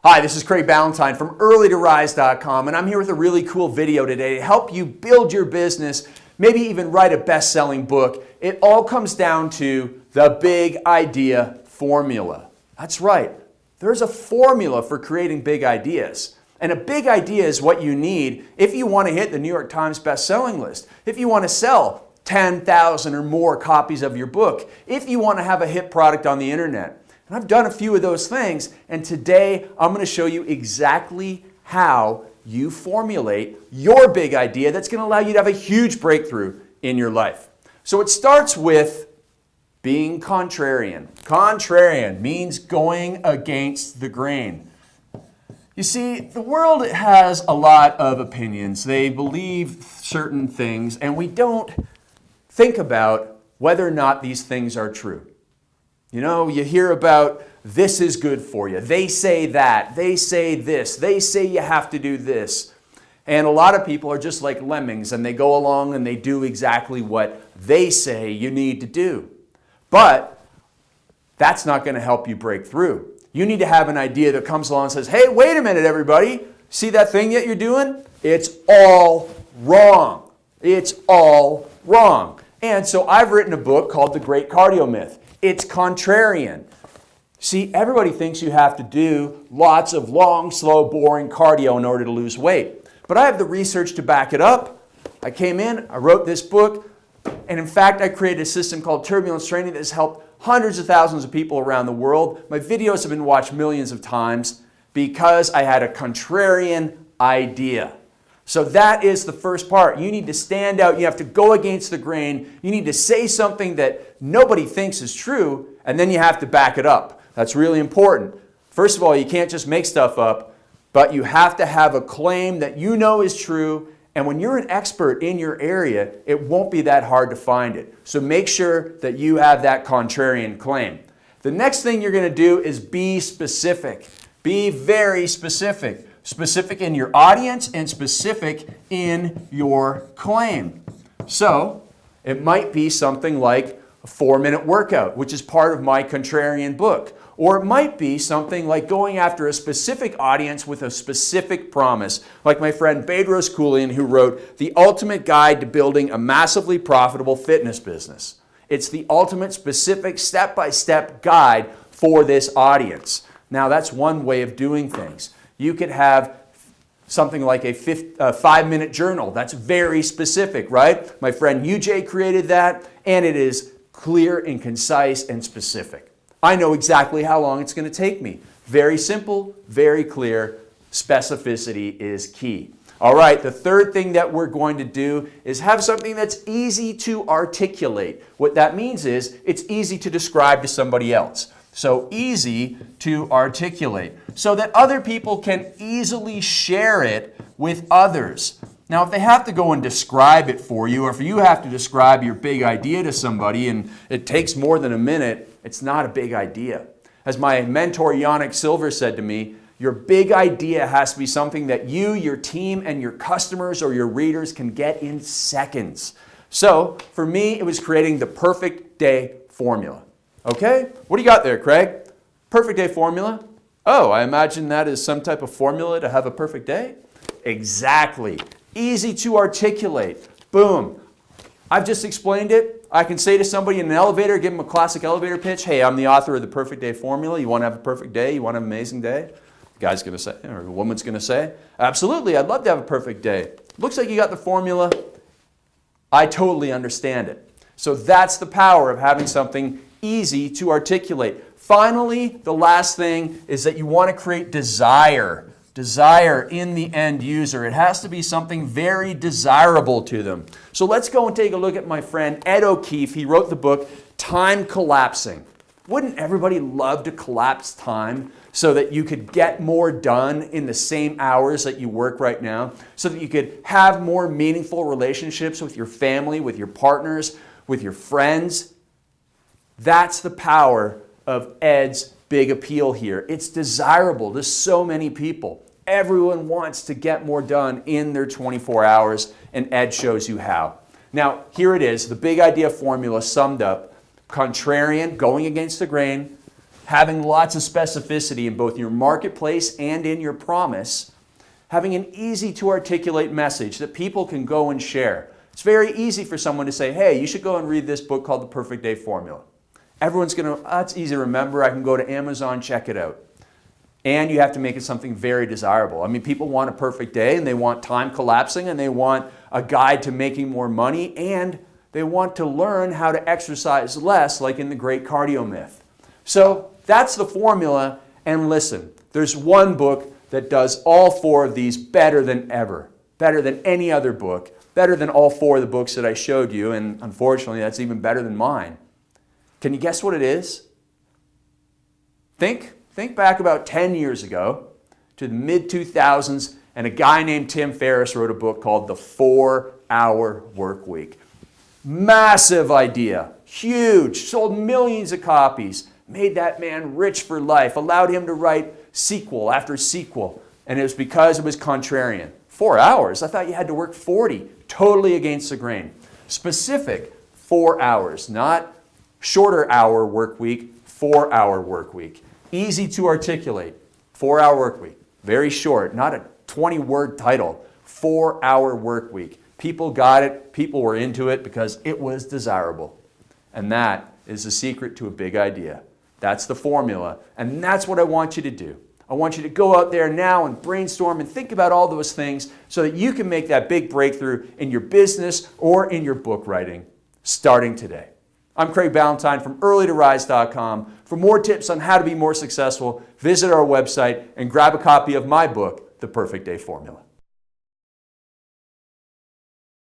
Hi, this is Craig Ballantyne from earlytorise.com, and I'm here with a really cool video today to help you build your business, maybe even write a best-selling book. It all comes down to the big idea formula. That's right. There's a formula for creating big ideas. And a big idea is what you need if you want to hit the New York Times best-selling list, if you want to sell 10,000 or more copies of your book, if you want to have a hit product on the internet. And I've done a few of those things, and today I'm going to show you exactly how you formulate your big idea that's going to allow you to have a huge breakthrough in your life. So it starts with being contrarian. Contrarian means going against the grain. You see, the world has a lot of opinions. They believe certain things, and we don't think about whether or not these things are true. You know, you hear about this is good for you. They say that. They say this. They say you have to do this. And a lot of people are just like lemmings, and they go along and they do exactly what they say you need to do. But that's not going to help you break through. You need to have an idea that comes along and says, hey, wait a minute, everybody. See that thing that you're doing? It's all wrong. It's all wrong. And so I've written a book called The Great Cardio Myth. It's contrarian. See, everybody thinks you have to do lots of long, slow, boring cardio in order to lose weight. But I have the research to back it up. I came in, I wrote this book, and in fact, I created a system called Turbulence Training that has helped hundreds of thousands of people around the world. My videos have been watched millions of times because I had a contrarian idea. So that is the first part. You need to stand out. You have to go against the grain. You need to say something that nobody thinks is true, and then you have to back it up. That's really important. First of all, you can't just make stuff up, but you have to have a claim that you know is true, and when you're an expert in your area, it won't be that hard to find it. So make sure that you have that contrarian claim. The next thing you're going to do is be specific. Be very specific. Specific in your audience and specific in your claim. So it might be something like a 4-minute workout, which is part of my contrarian book. Or it might be something like going after a specific audience with a specific promise, like my friend Bedros Keuilian, who wrote The Ultimate Guide to Building a Massively Profitable Fitness Business. It's the ultimate specific step-by-step guide for this audience. Now that's one way of doing things. You could have something like a 5-minute journal. That's very specific, right? My friend UJ created that, and it is clear and concise and specific. I know exactly how long it's going to take me. Very simple, very clear. Specificity is key. All right, the third thing that we're going to do is have something that's easy to articulate. What that means is it's easy to describe to somebody else. So easy to articulate so that other people can easily share it with others. Now, if they have to go and describe it for you, or if you have to describe your big idea to somebody and it takes more than a minute, it's not a big idea. As my mentor, Yannick Silver, said to me, your big idea has to be something that you, your team, and your customers or your readers can get in seconds. So for me, it was creating the perfect day formula. Okay, what do you got there, Craig? Perfect day formula? Oh, I imagine that is some type of formula to have a perfect day? Exactly. Easy to articulate. Boom. I've just explained it. I can say to somebody in an elevator, give them a classic elevator pitch. Hey, I'm the author of the perfect day formula. You want to have a perfect day? You want to have an amazing day? The guy's going to say, or the woman's going to say, absolutely, I'd love to have a perfect day. Looks like you got the formula. I totally understand it. So that's the power of having something easy to articulate. Finally, the last thing is that you want to create desire. Desire in the end user. It has to be something very desirable to them. So let's go and take a look at my friend Ed O'Keefe. He wrote the book, Time Collapsing. Wouldn't everybody love to collapse time so that you could get more done in the same hours that you work right now? So that you could have more meaningful relationships with your family, with your partners, with your friends? That's the power of Ed's big appeal here. It's desirable to so many people. Everyone wants to get more done in their 24 hours, and Ed shows you how. Now, here it is, the big idea formula summed up. Contrarian, going against the grain, having lots of specificity in both your marketplace and in your promise, having an easy to articulate message that people can go and share. It's very easy for someone to say, hey, you should go and read this book called The Perfect Day Formula. Everyone's going to, it's easy to remember. I can go to Amazon, check it out. And you have to make it something very desirable. I mean, people want a perfect day, and they want time collapsing, and they want a guide to making more money, and they want to learn how to exercise less, like in the Great Cardio Myth. So that's the formula. And listen, there's one book that does all four of these better than ever, better than any other book, better than all four of the books that I showed you, and unfortunately, that's even better than mine. Can you guess what it is? Think back about 10 years ago to the mid-2000s, and a guy named Tim Ferriss wrote a book called The 4-Hour Workweek. Massive idea, huge, sold millions of copies, made that man rich for life, allowed him to write sequel after sequel, and it was because it was contrarian. 4 hours? I thought you had to work 40, totally against the grain. Specific 4 hours, not shorter hour work week, 4-hour work week. Easy to articulate, 4-hour work week. Very short, not a 20-word title, 4-hour work week. People got it, people were into it because it was desirable. And that is the secret to a big idea. That's the formula, and that's what I want you to do. I want you to go out there now and brainstorm and think about all those things so that you can make that big breakthrough in your business or in your book writing starting today. I'm Craig Ballantyne from earlytorise.com. For more tips on how to be more successful, visit our website and grab a copy of my book, The Perfect Day Formula.